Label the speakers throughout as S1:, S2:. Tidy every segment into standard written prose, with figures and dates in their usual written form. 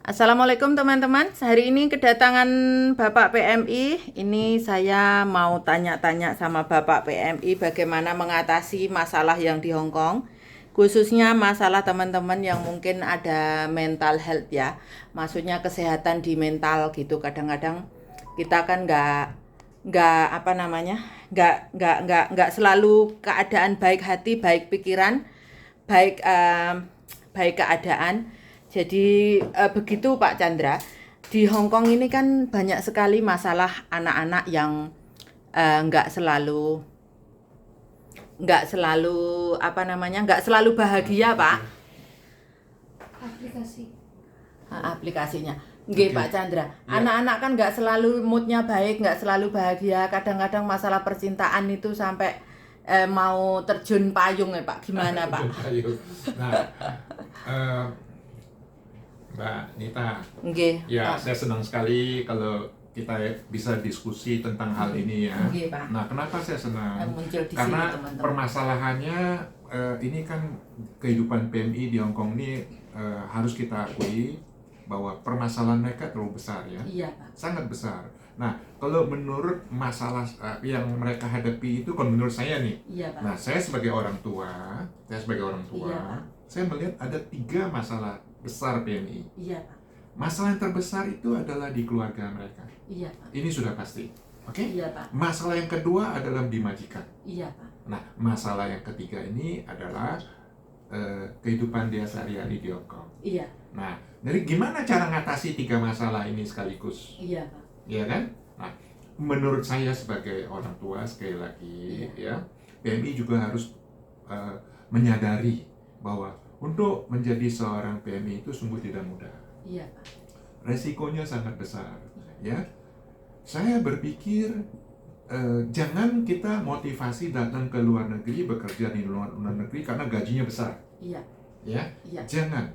S1: Assalamualaikum teman-teman. Hari ini kedatangan Bapak PMI. Ini saya mau tanya-tanya sama Bapak PMI bagaimana mengatasi masalah yang di Hong Kong. Khususnya masalah teman-teman yang mungkin ada mental health ya. Maksudnya kesehatan di mental gitu. Kadang-kadang kita kan nggak apa namanya nggak selalu keadaan baik hati, baik pikiran, baik keadaan. Jadi begitu Pak Chandra. Di Hong Kong ini kan banyak sekali masalah anak-anak yang nggak selalu apa namanya nggak selalu bahagia Pak. Aplikasinya. Nggih Pak Chandra. Anak-anak kan nggak selalu moodnya baik, nggak selalu bahagia. Kadang-kadang masalah percintaan itu sampai mau terjun payung ya Pak. Gimana Pak?
S2: Nah, eh, Mbak Nita,
S1: Nggih.
S2: ya saya senang sekali kalau kita bisa diskusi tentang hal ini ya.
S1: Nggih Pak.
S2: Nah, kenapa saya senang?
S1: Muncul di
S2: Karena
S1: sini teman-teman.
S2: permasalahannya ini kan kehidupan PMI di Hong Kong ini harus kita akui bahwa permasalahan mereka terlalu besar ya.
S1: Iya Pak.
S2: Sangat besar. Nah, kalau menurut masalah yang mereka hadapi itu, kalau menurut saya nih,
S1: Iya Pak.
S2: nah saya sebagai orang tua,
S1: Iya, Pak.
S2: saya melihat ada 3 masalah besar PMI.
S1: Iya Pak.
S2: Masalah yang terbesar itu adalah di keluarga mereka.
S1: Iya Pak.
S2: Ini sudah pasti. Oke?
S1: Iya Pak.
S2: Masalah yang kedua adalah di majikan.
S1: Iya Pak.
S2: Nah, masalah yang ketiga ini adalah kehidupan dia sehari-hari di Hong Kong.
S1: Iya.
S2: Nah, jadi gimana cara ngatasi 3 masalah ini sekaligus?
S1: Iya Pak.
S2: Ya kan? Nah, menurut saya sebagai orang tua sekali lagi ya, PMI juga harus menyadari bahwa untuk menjadi seorang PMI itu sungguh tidak mudah.
S1: Iya Pak.
S2: Resikonya sangat besar, ya. Saya berpikir jangan kita motivasi datang ke luar negeri, bekerja di luar negeri karena gajinya besar.
S1: Iya.
S2: Ya,
S1: Iya.
S2: jangan.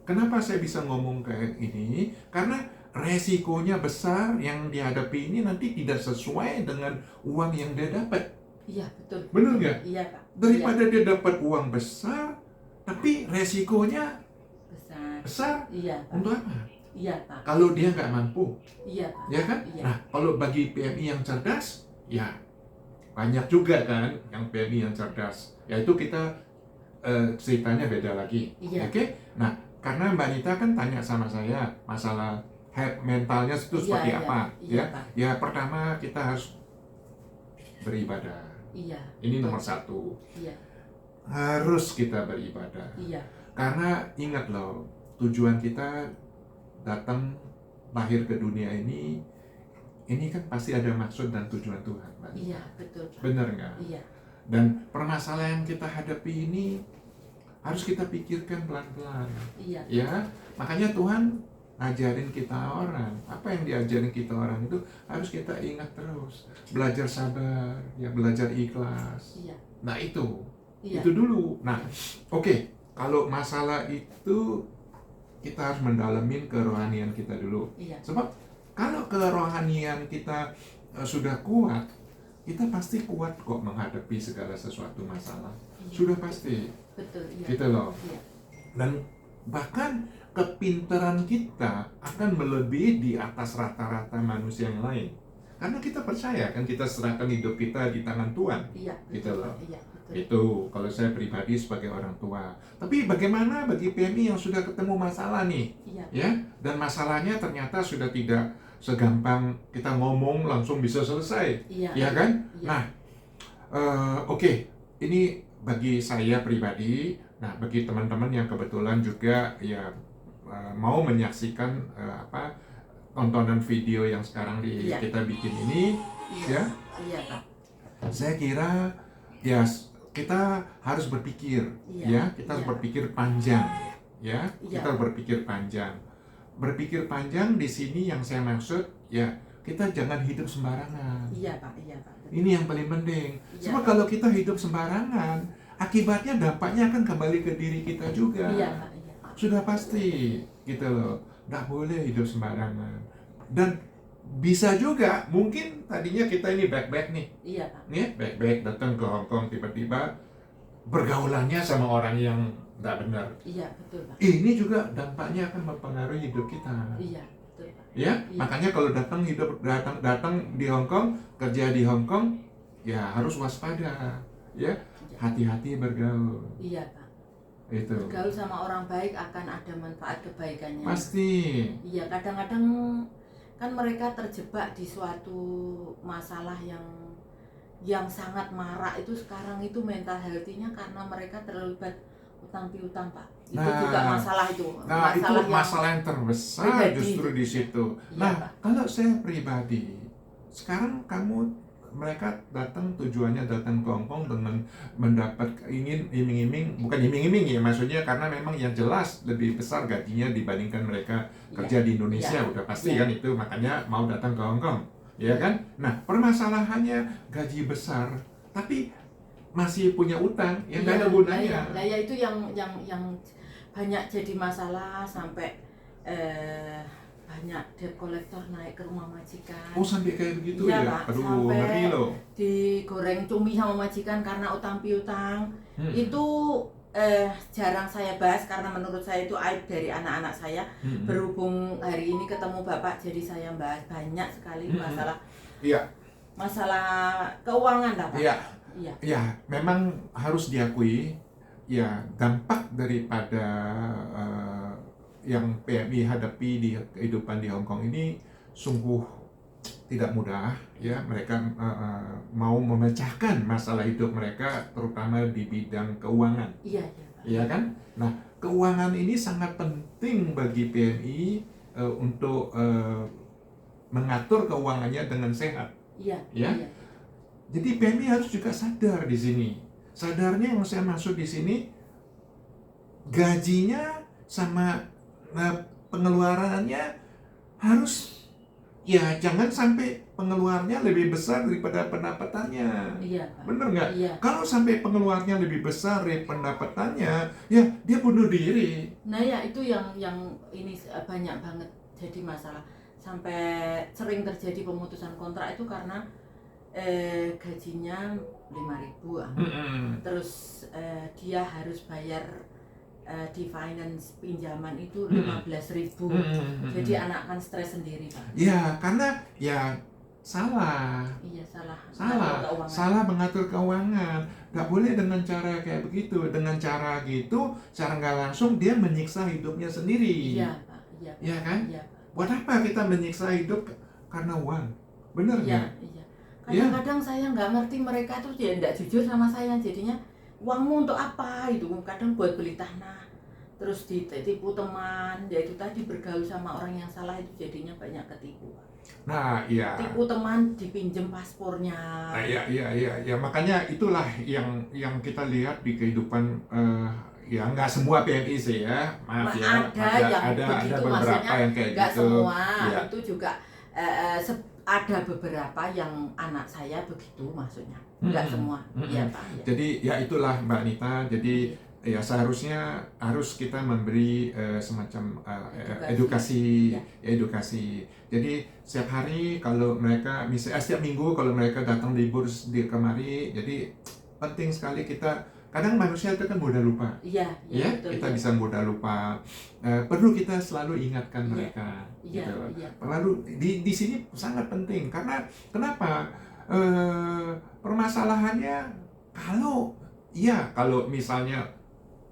S2: Kenapa saya bisa ngomong kayak ini? Karena resikonya besar, yang dihadapi ini nanti tidak sesuai dengan uang yang dia dapat.
S1: Iya, betul.
S2: Benar nggak?
S1: Iya Pak.
S2: Daripada dia dapat uang besar, tapi resikonya
S1: Besar.
S2: besar,
S1: Iya Pak.
S2: untuk apa?
S1: Iya Pak.
S2: Kalau dia nggak mampu,
S1: Iya Pak.
S2: ya kan?
S1: Iya.
S2: Nah, kalau bagi PMI yang cerdas, ya banyak juga kan yang PMI yang cerdas. Yaitu kita ceritanya beda lagi.
S1: Iya.
S2: Oke? Nah, karena Mbak Nita kan tanya sama saya masalah mentalnya itu seperti
S1: Iya,
S2: apa,
S1: iya,
S2: ya?
S1: Pak.
S2: Ya pertama kita harus beribadah.
S1: Iya.
S2: Ini
S1: Betul.
S2: nomor 1.
S1: Iya.
S2: Harus kita beribadah.
S1: Iya.
S2: Karena ingat loh, tujuan kita datang lahir ke dunia ini kan pasti ada maksud dan tujuan Tuhan, Mbak.
S1: Iya, betul Pak.
S2: Benar nggak?
S1: Iya.
S2: Dan permasalahan yang kita hadapi ini harus kita pikirkan pelan-pelan.
S1: Iya.
S2: Ya, makanya Tuhan ngajarin kita orang. Apa yang diajarin kita orang itu harus kita ingat terus. Belajar sabar, ya belajar ikhlas.
S1: Iya.
S2: Nah itu
S1: Iya.
S2: dulu. Nah, oke. Kalau masalah itu kita harus mendalamin kerohanian kita dulu.
S1: Iya.
S2: Sebab kalau kerohanian kita sudah kuat, kita pasti kuat kok menghadapi segala sesuatu masalah.
S1: Iya.
S2: Sudah pasti.
S1: Betul. Iya.
S2: Gitu loh.
S1: Iya.
S2: Dan bahkan kepintaran kita akan melebihi di atas rata-rata manusia yang lain. Karena kita percaya kan, kita serahkan hidup kita di tangan Tuhan.
S1: Iya.
S2: Gitu
S1: Betul,
S2: loh.
S1: Pak. Iya. Betul.
S2: Itu kalau saya pribadi sebagai orang tua. Tapi bagaimana bagi PMI yang sudah ketemu masalah nih?
S1: Iya.
S2: Ya, dan masalahnya ternyata sudah tidak segampang kita ngomong langsung bisa selesai.
S1: Iya.
S2: Ya kan?
S1: Iya.
S2: Nah, oke. Ini bagi saya pribadi. Nah, bagi teman-teman yang kebetulan juga ya mau menyaksikan tontonan video yang sekarang
S1: Iya.
S2: kita bikin ini,
S1: Iya.
S2: ya,
S1: Iya Pak.
S2: saya kira ya kita harus berpikir,
S1: Iya.
S2: ya, kita harus
S1: Iya.
S2: berpikir panjang, ya,
S1: Iya.
S2: kita berpikir panjang. Berpikir panjang di sini yang saya maksud, ya, kita jangan hidup sembarangan.
S1: Iya Pak. Iya Pak. Betul.
S2: Ini yang paling penting.
S1: Iya.
S2: Sebab kalau kita hidup sembarangan, akibatnya dampaknya akan kembali ke diri kita juga.
S1: Iya Pak. Iya Pak.
S2: Sudah pasti, gitu loh. Nggak boleh hidup sembarangan. Dan bisa juga, mungkin tadinya kita ini back-back nih.
S1: Iya Pak.
S2: Nih, back-back datang ke Hong Kong tiba-tiba bergaulannya sama orang yang nggak benar.
S1: Iya, betul Pak.
S2: Ini juga dampaknya akan mempengaruhi hidup kita.
S1: Iya, betul Pak.
S2: Ya,
S1: Iya.
S2: makanya kalau datang di Hong Kong, kerja di Hong Kong, ya harus waspada, ya,
S1: Iya.
S2: hati-hati bergaul.
S1: Iya Pak.
S2: Itu
S1: Bergaul sama orang baik akan ada manfaat kebaikannya.
S2: pasti.
S1: Iya, kadang-kadang kan mereka terjebak di suatu masalah yang sangat marak itu sekarang itu mental health-nya karena mereka terlibat utang piutang Pak. Itu juga masalah itu.
S2: Nah, itu
S1: yang
S2: masalah yang terbesar
S1: pribadi.
S2: justru di situ.
S1: Iya,
S2: Nah,
S1: Pak.
S2: kalau saya pribadi, sekarang mereka datang tujuannya datang ke Hong Kong dengan mendapat iming-iming, bukan iming-iming ya, maksudnya karena memang yang jelas lebih besar gajinya dibandingkan mereka kerja di Indonesia,
S1: Iya.
S2: udah pasti
S1: Iya.
S2: kan itu, makanya mau datang ke Hong Kong, ya kan? Nah, permasalahannya gaji besar, tapi masih punya utang yang nggak ada gunanya.
S1: Ya itu yang banyak jadi masalah sampai banyak debt collector naik ke rumah majikan.
S2: Oh, sampai kayak begitu
S1: Iya,
S2: ya?
S1: Pak,
S2: Aduh,
S1: sampai
S2: ngeri loh.
S1: digoreng cumi sama majikan karena utang piutang. Itu jarang saya bahas karena menurut saya itu aib dari anak-anak saya. Berhubung hari ini ketemu Bapak, jadi saya bahas banyak sekali masalah
S2: Iya.
S1: masalah keuangan lah Pak.
S2: Iya.
S1: Iya.
S2: Ya, memang harus diakui, ya dampak daripada yang PMI hadapi di kehidupan di Hong Kong ini sungguh tidak mudah, ya. Mereka mau memecahkan masalah hidup mereka, terutama di bidang keuangan.
S1: Iya, Pak.
S2: Ya kan? Nah, keuangan ini sangat penting bagi PMI untuk mengatur keuangannya dengan sehat.
S1: Iya.
S2: Ya.
S1: Iya.
S2: Jadi PMI harus juga sadar di sini. Sadarnya yang saya maksud di sini, gajinya sama pengeluarannya harus, ya jangan sampai pengeluarannya lebih besar daripada pendapatannya.
S1: Iya, Pak.
S2: Bener nggak?
S1: Iya.
S2: Kalau sampai pengeluarannya lebih besar dari pendapatannya, ya dia bunuh diri.
S1: Nah ya itu yang ini banyak banget jadi masalah. Sampai sering terjadi pemutusan kontrak itu karena gajinya 5.000. Terus dia harus bayar di finance pinjaman itu 15.000. Jadi anak kan stres sendiri Pak.
S2: Ya karena ya salah.
S1: Iya
S2: Salah mengatur keuangan. Nggak boleh dengan cara kayak begitu. Dengan cara gitu, cara nggak langsung dia menyiksa hidupnya sendiri.
S1: Iya Pak. Iya.
S2: Ya kan?
S1: Iya.
S2: Buat apa kita menyiksa hidup karena uang? Bener nggak?
S1: Iya. Kadang-kadang saya nggak ngerti mereka tuh ya nggak jujur sama saya, jadinya uangmu untuk apa itu, kadang buat beli tanah, terus ditipu teman, ya itu tadi bergaul sama orang yang salah itu jadinya banyak ketipu.
S2: Nah, iya.
S1: Tipu teman dipinjem paspornya.
S2: Nah, iya. Makanya itulah yang kita lihat di kehidupan, ya nggak semua PMI sih ya, maaf ya.
S1: Ada
S2: beberapa yang kayak
S1: nggak
S2: gitu.
S1: semua,
S2: Ya.
S1: itu juga ada beberapa yang anak saya begitu maksudnya, nggak semua. Iya Pak. Ya.
S2: Jadi ya itulah Mbak Nita. Jadi ya seharusnya harus kita memberi semacam edukasi. Jadi setiap hari kalau mereka misalnya setiap minggu kalau mereka datang libur di kemari, jadi penting sekali kita. Kadang manusia itu kan mudah lupa.
S1: Iya, betul,
S2: kita bisa mudah lupa. Perlu kita selalu ingatkan mereka.
S1: Iya.
S2: Lalu di sini sangat penting karena kenapa? Permasalahannya kalau misalnya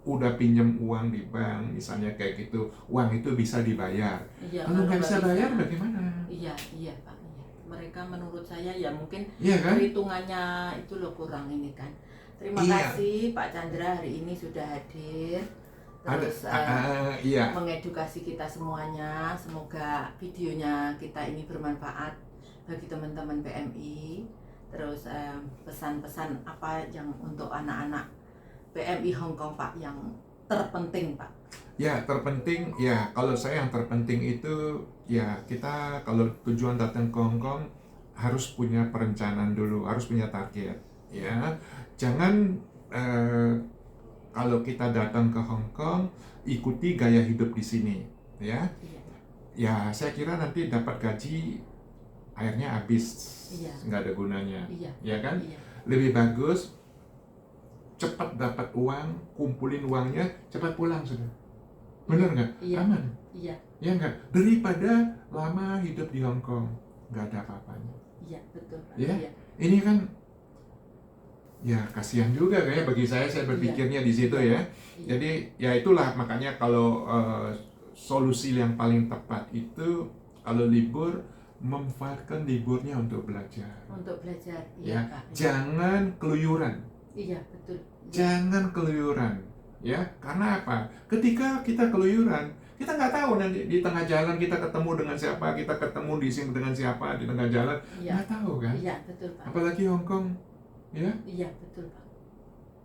S2: udah pinjam uang di bank, misalnya kayak gitu, uang itu bisa dibayar.
S1: Iya,
S2: kalau nggak bisa bayar bagaimana?
S1: Iya Pak. Iya. Mereka menurut saya ya mungkin
S2: kan?
S1: perhitungannya itu loh kurang ini kan. Terima kasih Pak Chandra hari ini sudah hadir. Terus mengedukasi kita semuanya. Semoga videonya kita ini bermanfaat bagi teman-teman PMI. Terus pesan-pesan apa yang untuk anak-anak PMI Hong Kong Pak yang terpenting Pak?
S2: Ya terpenting ya, kalau saya yang terpenting itu ya kita kalau tujuan datang ke Hong Kong harus punya perencanaan dulu, harus punya target ya. Jangan kalau kita datang ke Hong Kong ikuti gaya hidup di sini ya. Ya saya kira nanti dapat gaji akhirnya habis, nggak ada gunanya. Ya kan? Lebih bagus cepat dapat uang, kumpulin uangnya, cepat pulang sudah. Benar nggak?
S1: Iya.
S2: Aman.
S1: Iya.
S2: Ya nggak? Daripada lama hidup di Hong Kong, nggak ada apa-apanya.
S1: Iya, betul Pak.
S2: Ya,
S1: Iya.
S2: ini kan ya kasihan juga kayak bagi saya berpikirnya di situ ya.
S1: Iya.
S2: Jadi ya itulah makanya kalau solusi yang paling tepat itu kalau libur memanfaatkan liburnya untuk belajar.
S1: Untuk belajar.
S2: Ya,
S1: Iya, Pak.
S2: jangan keluyuran.
S1: Iya, betul. Iya.
S2: Jangan keluyuran. Ya, karena apa? Ketika kita keluyuran, kita nggak tahu nanti di tengah jalan kita ketemu dengan siapa, kita ketemu di sini dengan siapa di tengah jalan,
S1: Iya.
S2: nggak tahu kan?
S1: Iya, betul Pak.
S2: Apalagi Hong Kong, ya.
S1: Iya, betul Pak.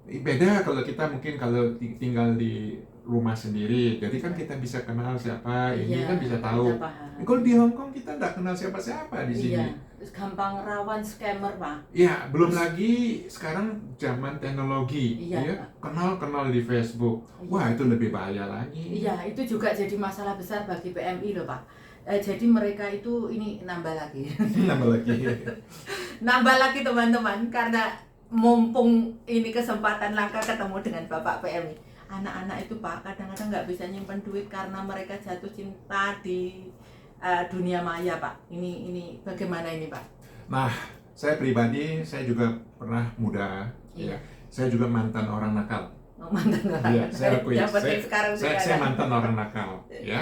S2: Beda kalau kita mungkin kalau tinggal di rumah sendiri, jadi kan kita bisa kenal siapa, ini
S1: Iya,
S2: kan bisa tahu.
S1: kita paham.
S2: Kalau di Hong Kong kita nggak kenal siapa-siapa di sini.
S1: Iya, terus gampang rawan scammer Pak.
S2: Ya, belum lagi sekarang zaman teknologi,
S1: Iya,
S2: ya,
S1: Pak.
S2: kenal di Facebook.
S1: Iya.
S2: Wah, itu lebih bahaya lagi.
S1: Iya, itu juga jadi masalah besar bagi PMI loh Pak. Jadi mereka itu ini nambah lagi.
S2: Nambah lagi.
S1: Nambah lagi teman-teman, karena mumpung ini kesempatan langka ketemu dengan Bapak PMI. Anak-anak itu Pak kadang-kadang nggak bisa nyimpen duit karena mereka jatuh cinta di dunia maya Pak. Ini bagaimana ini Pak?
S2: Nah, saya pribadi, saya juga pernah muda.
S1: Iya.
S2: Ya. Saya juga mantan orang nakal.
S1: Oh, mantan orang.
S2: Iya, saya akui.
S1: Yang penting sekarang
S2: Saya
S1: sudah ada.
S2: mantan orang nakal, ya.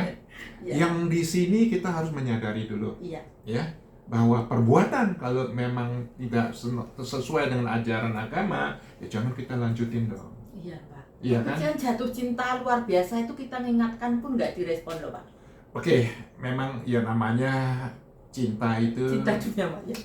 S1: Iya.
S2: Yang di sini kita harus menyadari dulu,
S1: Iya.
S2: ya, bahwa perbuatan kalau memang tidak sesuai dengan ajaran agama, ya jangan kita lanjutin dong.
S1: Iya Pak.
S2: Iya
S1: Tapi
S2: kan?
S1: jangan jatuh cinta luar biasa itu kita mengingatkan pun nggak direspon loh Pak.
S2: Oke, memang ya namanya cinta itu.
S1: Cinta dunia maya.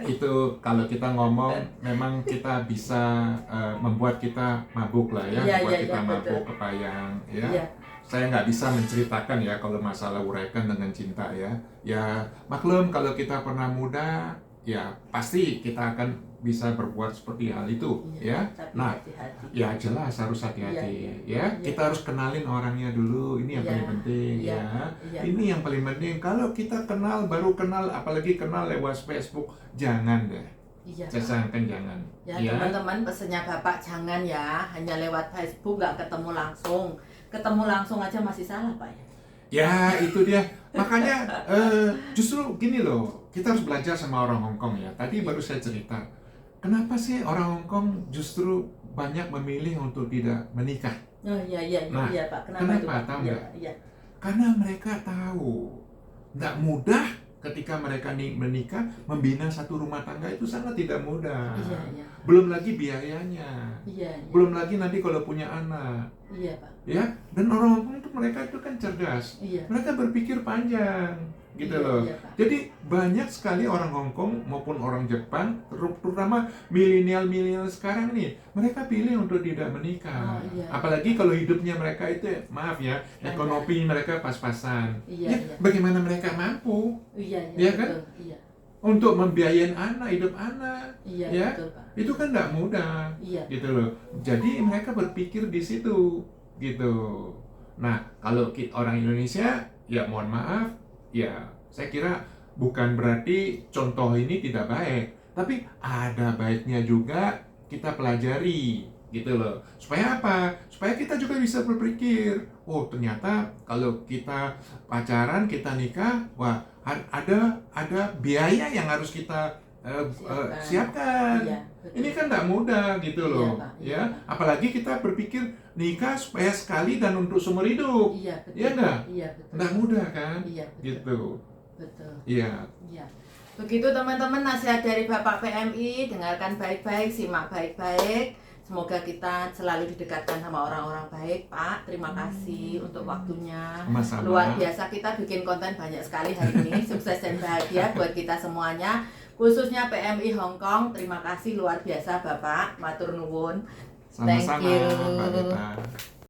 S2: Itu kalau kita ngomong memang kita bisa membuat kita mabuk lah ya,
S1: Iya,
S2: membuat
S1: iya,
S2: kita
S1: iya,
S2: mabuk
S1: betul.
S2: kepayang ya.
S1: Iya.
S2: Saya nggak bisa menceritakan ya kalau masalah uraikan dengan cinta ya. Ya maklum kalau kita pernah muda ya pasti kita akan bisa berbuat seperti hal itu ya.
S1: Tapi
S2: Nah,
S1: hati-hati.
S2: ya jelas harus hati-hati
S1: Iya,
S2: ya.
S1: iya.
S2: Kita harus kenalin orangnya dulu. Ini yang
S1: Iya,
S2: paling penting
S1: iya,
S2: ya.
S1: iya.
S2: Ini yang paling penting. Kalau kita baru kenal, apalagi kenal lewat Facebook, jangan deh.
S1: Iya.
S2: Saya sarankan jangan.
S1: Ya teman-teman, pesennya Bapak jangan ya hanya lewat Facebook, nggak ketemu langsung. Ketemu langsung aja masih salah Pak ya.
S2: Ya itu dia. Makanya justru gini loh, kita harus belajar sama orang Hong Kong ya. Tadi baru saya cerita. Kenapa sih orang Hong Kong justru banyak memilih untuk tidak menikah?
S1: Oh iya
S2: Nah,
S1: iya Pak. Kenapa
S2: kenapa?
S1: itu Pak?
S2: Tahu
S1: Iya,
S2: nggak?
S1: iya.
S2: Karena mereka tahu nggak mudah ketika mereka menikah, membina satu rumah tangga itu sangat tidak mudah.
S1: Iya.
S2: Belum lagi biayanya.
S1: Iya.
S2: Belum lagi nanti kalau punya anak.
S1: Iya Pak.
S2: Ya, dan orang Hong Kong itu mereka itu kan cerdas.
S1: Iya.
S2: Mereka berpikir panjang gitu
S1: Iya,
S2: loh.
S1: iya, Pak.
S2: Jadi banyak sekali orang Hong Kong maupun orang Jepang, terutama milenial sekarang nih, mereka pilih untuk tidak menikah.
S1: Oh, iya.
S2: Apalagi kalau hidupnya mereka itu, maaf ya,
S1: Iya.
S2: ekonomi mereka pas-pasan.
S1: Iya,
S2: Ya,
S1: iya.
S2: bagaimana mereka mampu
S1: Iya
S2: Iya kan?
S1: betul. Iya.
S2: untuk membiayain hidup anak?
S1: Iya
S2: Ya.
S1: betul Pak.
S2: Itu kan nggak mudah.
S1: Iya.
S2: Gitu loh. Jadi mereka berpikir di situ gitu. Nah, kalau orang Indonesia ya mohon maaf, ya saya kira bukan berarti contoh ini tidak baik, tapi ada baiknya juga kita pelajari gitu loh. Supaya apa? Supaya kita juga bisa berpikir, oh ternyata kalau kita pacaran, kita nikah, wah ada biaya yang harus kita siapkan.
S1: Iya, betul.
S2: Ini kan nggak mudah gitu
S1: Iya,
S2: loh,
S1: Pak. Iya,
S2: ya.
S1: Pak.
S2: Apalagi kita berpikir nikah supaya sekali dan untuk seumur hidup,
S1: Iya betul.
S2: Iya nggak?
S1: Iya betul.
S2: nggak mudah kan?
S1: Iya betul.
S2: Gitu,
S1: Betul.
S2: iya.
S1: Iya. Begitu teman-teman nasihat dari Bapak PMI, dengarkan baik-baik, simak baik-baik. Semoga kita selalu didekatkan sama orang-orang baik, Pak. Terima kasih untuk waktunya.
S2: Sama-sama.
S1: Luar biasa, kita bikin konten banyak sekali hari ini. Sukses dan bahagia buat kita semuanya. Khususnya PMI Hong Kong. Terima kasih luar biasa Bapak. Matur nuwun.
S2: Sama-sama,
S1: Thank you.
S2: Mbak Neta.